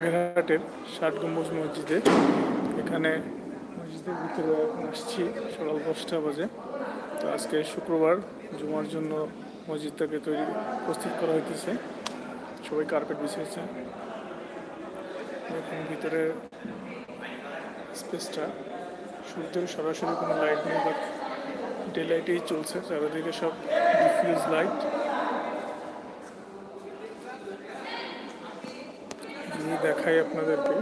বাগেরহাটের ৬০ গম্বুজ মসজিদে। এখানে মসজিদের ভিতরে এখন আসছি সকাল 10টা বাজে। তো আজকে শুক্রবার, জুমার জন্য মসজিদটাকে প্রস্তুত করা হইতেছে। সবাই কার্পেট বিছিয়েছে। এখন ভিতরে স্পেসটা সূর্যের সরাসরি কোনো লাইট নেই, বাট ডে লাইটেই চলছে। চারিদিকে সব ডিফিউজ লাইট। দেখাই আপনাদেরকে।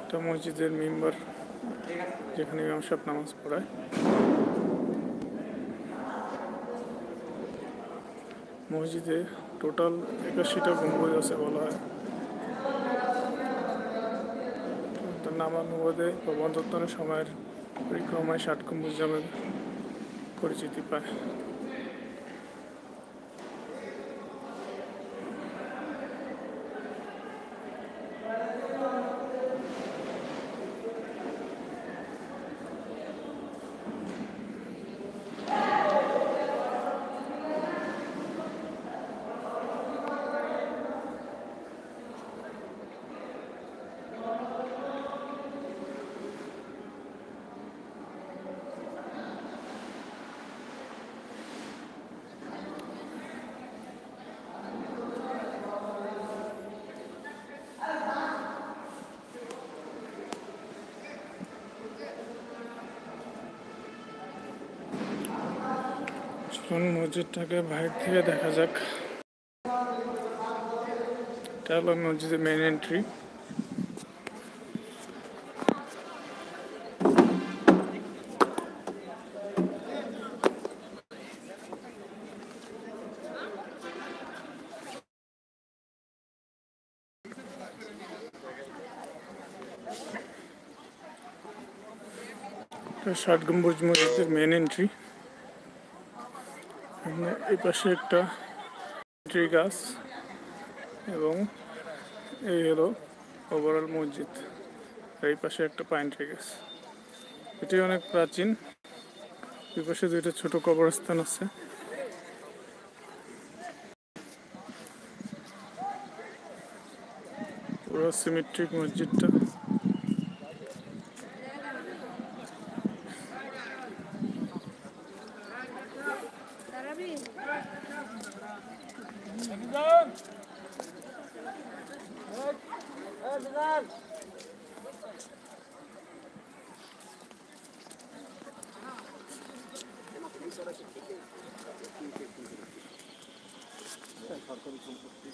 এটা মসজিদের মেম্বার, যেখানে ইমাম সাহেব নামাজ পড়ায়। মসজিদে টোটাল 81টা গম্বুজ আছে বলা হয়। নামানুবাদে বা বন্ধোত্তরের সময়ের পরিক্রমায় ৬০ গম্বুজ নামে পরিচিতি পায়। চলুন মসজিদটাকে বাইরে থেকে দেখা যাক। এটা হলো মসজিদের মেইন এন্ট্রি। ষাট গম্বুজ মসজিদের মেইন এন্ট্রি। এই পাশে একটা ট্রি গাছ, এবং এই হলো ওভারঅল মসজিদ। এই পাশে একটা পাইন ট্রি গাছ। এটি অনেক প্রাচীন। এই পাশে দুইটা ছোট কবরস্থান আছে। পুরো সিমেট্রিক মসজিদটা। সরকারি সম্পত্তি।